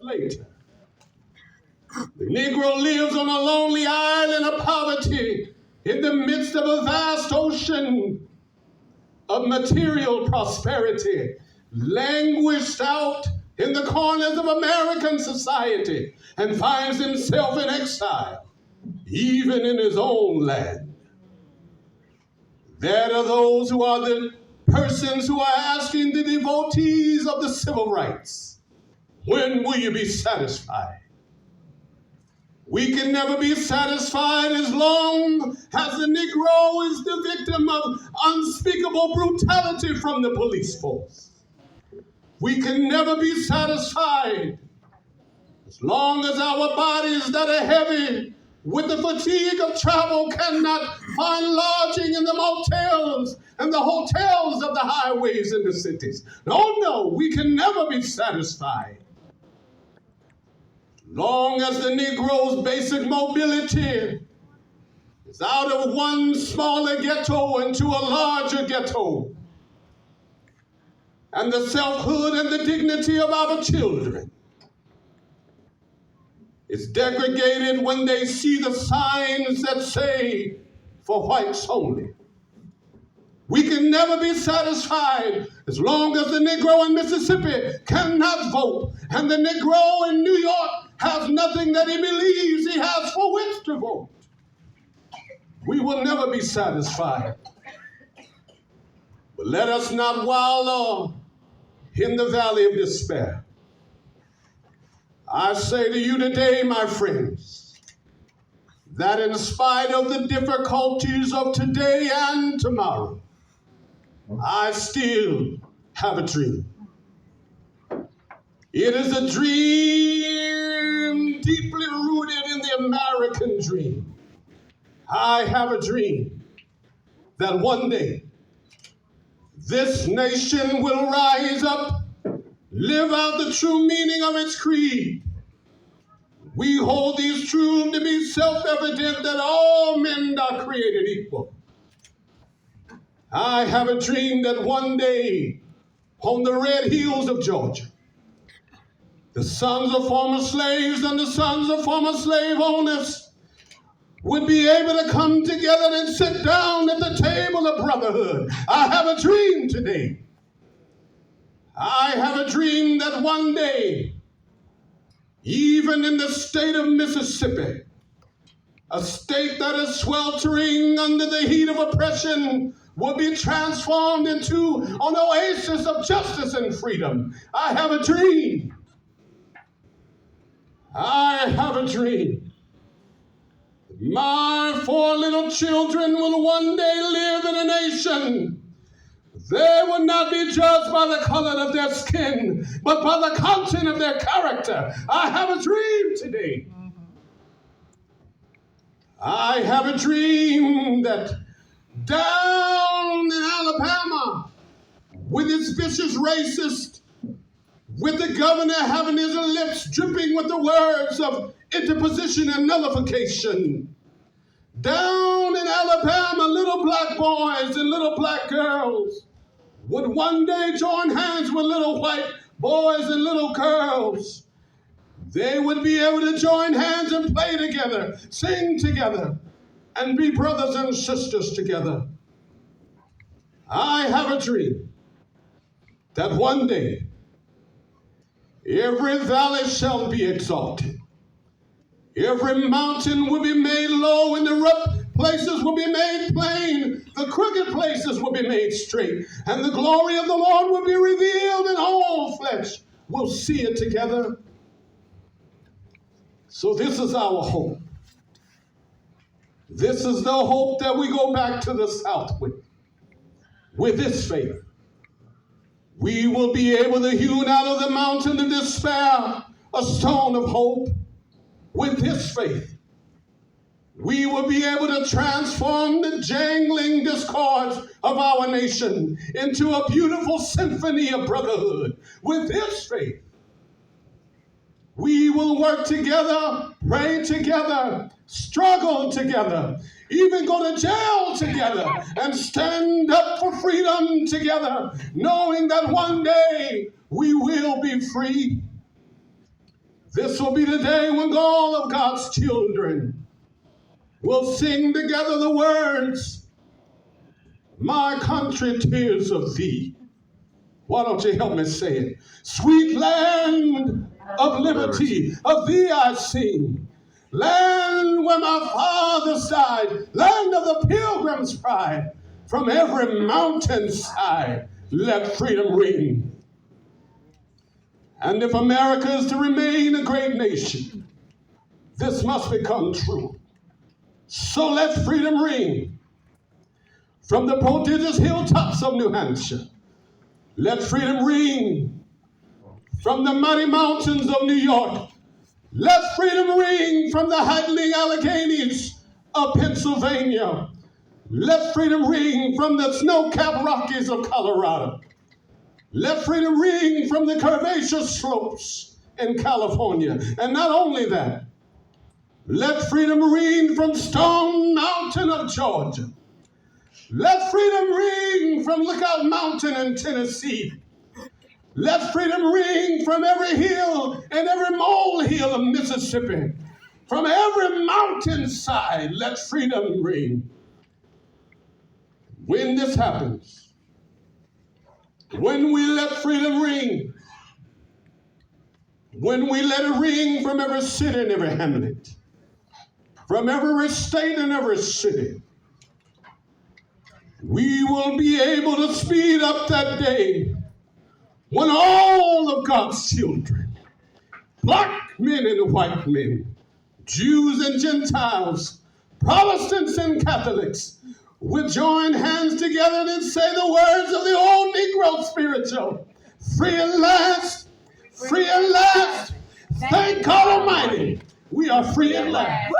later. The Negro lives on a lonely island of poverty in the midst of a vast ocean of material prosperity, languished out in the corners of American society, and finds himself in exile, even in his own land. There are those who are the persons who are asking the devotees of the civil rights, when will you be satisfied? We can never be satisfied as long as the Negro is the victim of unspeakable brutality from the police force. We can never be satisfied as long as our bodies that are heavy with the fatigue of travel cannot find lodging in the motels and the hotels of the highways in the cities. No, we can never be satisfied. Long as the Negro's basic mobility is out of one smaller ghetto into a larger ghetto, and the selfhood and the dignity of our children is degraded when they see the signs that say, for whites only. We can never be satisfied as long as the Negro in Mississippi cannot vote, and the Negro in New York has nothing that he believes he has for which to vote. We will never be satisfied. But let us not wallow in the valley of despair. I say to you today, my friends, that in spite of the difficulties of today and tomorrow, I still have a dream. It is a dream deeply rooted in the American dream. I have a dream that one day this nation will rise up, live out the true meaning of its creed. We hold these truths to be self-evident that all men are created equal. I have a dream that one day on the red hills of Georgia, the sons of former slaves and the sons of former slave owners would be able to come together and sit down at the table of brotherhood. I have a dream today. I have a dream that one day, even in the state of Mississippi, a state that is sweltering under the heat of oppression, will be transformed into an oasis of justice and freedom. I have a dream. I have a dream. My 4 little children will one day live in a nation. They will not be judged by the color of their skin, but by the content of their character. I have a dream today. I have a dream that down in Alabama, with its vicious racist, with the governor having his lips dripping with the words of interposition and nullification. Down in Alabama, little black boys and little black girls would one day join hands with little white boys and little girls. They would be able to join hands and play together, sing together, and be brothers and sisters together. I have a dream that one day every valley shall be exalted. Every mountain will be made low, and the rough places will be made plain. The crooked places will be made straight, and the glory of the Lord will be revealed, and all flesh will see it together. So this is our hope. This is the hope that we go back to the South with. With this faith, we will be able to hew out of the mountain of despair a stone of hope. With this faith, we will be able to transform the jangling discords of our nation into a beautiful symphony of brotherhood. With this faith, we will work together, pray together, struggle together, even go to jail together, and stand up for freedom together, knowing that one day we will be free. This will be the day when all of God's children will sing together the words, "My country, tears of thee." Why don't you help me say it? Sweet land of liberty, of thee I sing. Land where my fathers died, land of the pilgrim's pride. From every mountainside, let freedom ring. And if America is to remain a great nation, this must become true. So let freedom ring from the prodigious hilltops of New Hampshire. Let freedom ring from the mighty mountains of New York. Let freedom ring from the high-lying Alleghenies of Pennsylvania. Let freedom ring from the snow-capped Rockies of Colorado. Let freedom ring from the curvaceous slopes in California. And not only that, let freedom ring from Stone Mountain of Georgia. Let freedom ring from Lookout Mountain in Tennessee. Let freedom ring from every hill and every molehill of Mississippi. From every mountainside, let freedom ring. When this happens, when we let freedom ring, when we let it ring from every city and every hamlet, from every state and every city, we will be able to speed up that day when all of God's children, black men and white men, Jews and Gentiles, Protestants and Catholics, will join hands together and say the words of the old Negro spiritual: free at last, free at last. Thank God Almighty, we are free at last.